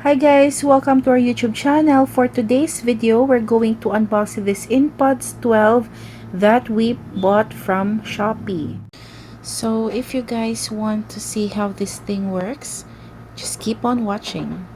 Hi guys, welcome to our YouTube channel. For today's video, we're going to unbox this InPods 12 that we bought from Shopee. So if you guys want to see how this thing works, just keep on watching.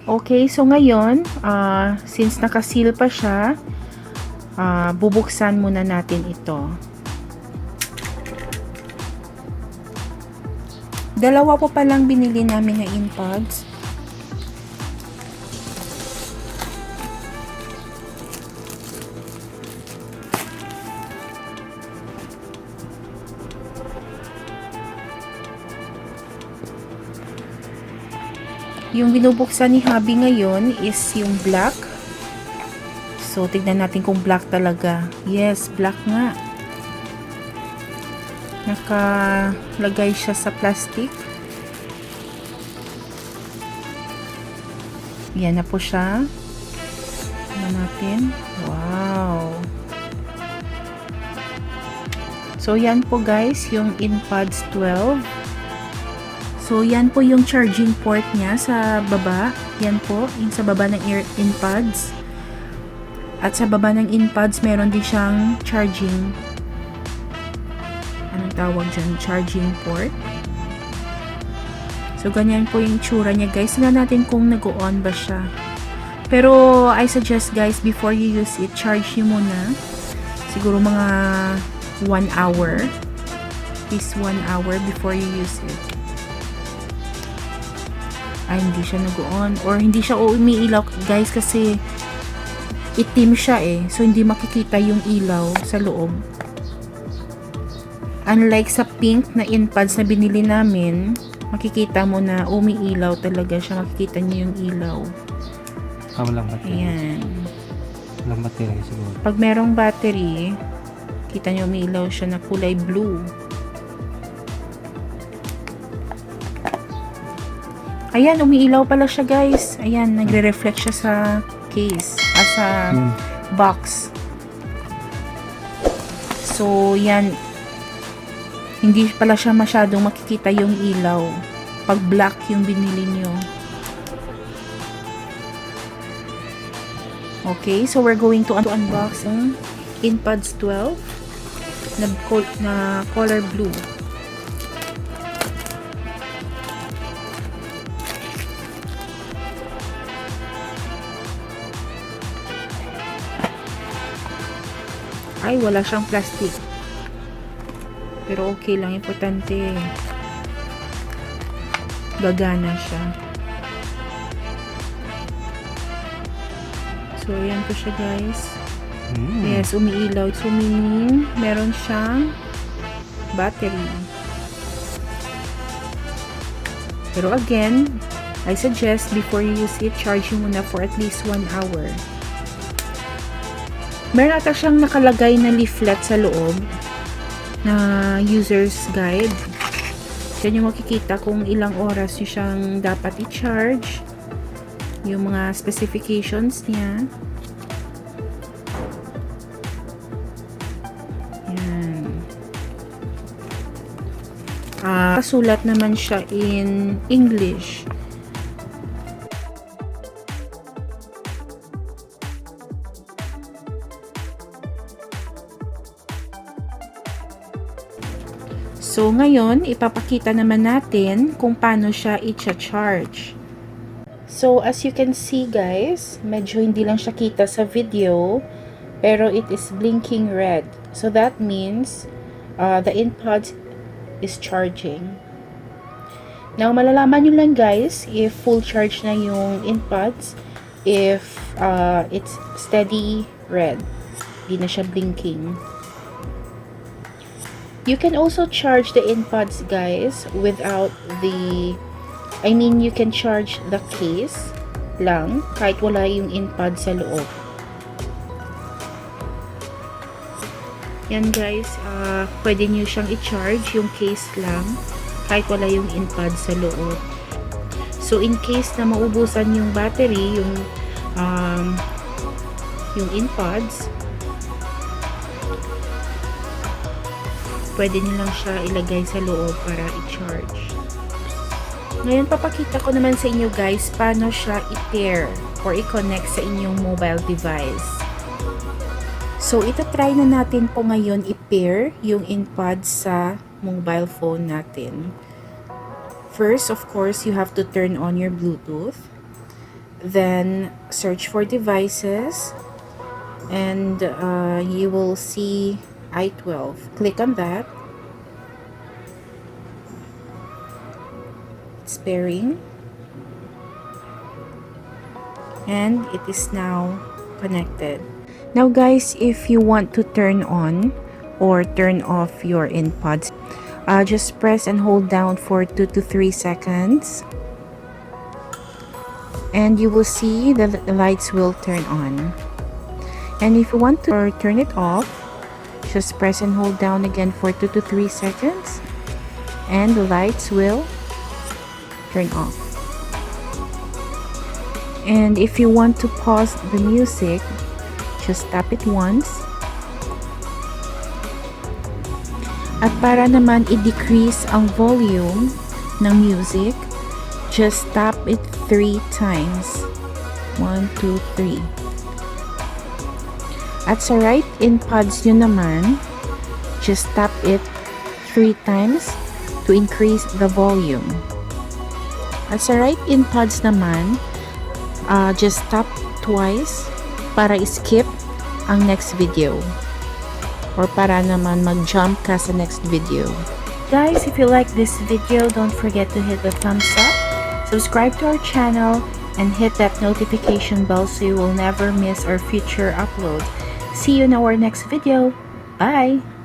Okay, so ngayon, since nakaseal pa siya, bubuksan muna natin ito. Dalawa po palang binili namin na InPods. Yung binubuksan ni Hubby ngayon is yung black. So, tignan natin kung black talaga. Yes, black nga. Nakalagay siya sa plastic. Yan na po siya. Tignan natin. Wow! So, yan po guys, yung InPods 12. So, yan po yung charging port niya sa baba. Yan po, yung sa baba ng InPods. At sa baba ng InPods, meron din siyang charging. Anong tawag dyan? Charging port. So, ganyan po yung tsura niya, guys. Tingnan natin kung nag-on ba siya. Pero, I suggest, guys, before you use it, charge nyo muna. Siguro mga 1 hour. At least 1 hour before you use it. Ay, hindi siya nag-on. Or hindi siya umiilaw, guys, kasi itim siya eh. So, hindi makikita yung ilaw sa loob. Unlike sa pink na InPods na binili namin, makikita mo na umiilaw talaga siya. Makikita niyo yung ilaw. Walang battery. Ayan. Walang battery siguro. Pag merong battery, kita niyo umiilaw siya na kulay blue. Ayan, umiilaw pala siya, guys. Ayan, nagre-reflect siya sa case. Sa box. So, yan. Hindi pala siya masyadong makikita yung ilaw. Pag black yung binili nyo. Okay, so we're going to unbox ang InPods 12 na color blue. Ay, wala siyang plastic. Pero okay lang. Importante. Gagana siya. So, ayan po siya, guys. Yes, umiilaw. So, meaning, meron siyang battery. Pero again, I suggest before you use it, charge mo muna for at least 1 hour. Meron ata siyang nakalagay na leaflet sa loob na user's guide. Diyan yung makikita kung ilang oras nyo siyang dapat i-charge. Yung mga specifications niya. Yan. Kasulat naman siya in English. So, ngayon, ipapakita naman natin kung paano siya i-charge. So, as you can see guys, medyo hindi lang siya kita sa video, pero it is blinking red. So, that means the InPods is charging. Now, malalaman nyo lang guys if full charge na yung InPods if it's steady red. Hindi na siya blinking. You can also charge the InPods guys without the, you can charge the case lang kahit wala yung InPod sa loob. Yan guys, pwede nyo siyang i-charge yung case lang kahit wala yung InPod sa loob. So in case na maubusan yung battery, yung InPods, pwede nyo lang siya ilagay sa loob para i-charge. Ngayon, papakita ko naman sa inyo guys paano siya i-pair or i-connect sa inyong mobile device. So, itatry na natin po ngayon i-pair yung InPods sa mobile phone natin. First, of course, you have to turn on your Bluetooth. Then, search for devices. And you will see I12. Click on that. It's pairing. And it is now connected. Now guys, if you want to turn on or turn off your InPods, just press and hold down for 2 to 3 seconds. And you will see that the lights will turn on. And if you want to turn it off, just press and hold down again for 2 to 3 seconds and the lights will turn off. And if you want to pause the music, just tap it once. At para naman i-decrease ang volume ng music, just tap it 3 times. 1, 2, 3. At sa right InPods nyo naman, just tap it 3 times to increase the volume. At sa right InPods naman, just tap twice para skip ang next video. Or para naman mag-jump ka sa next video. Guys, if you like this video, don't forget to hit the thumbs up, subscribe to our channel, and hit that notification bell so you will never miss our future upload. See you in our next video. Bye!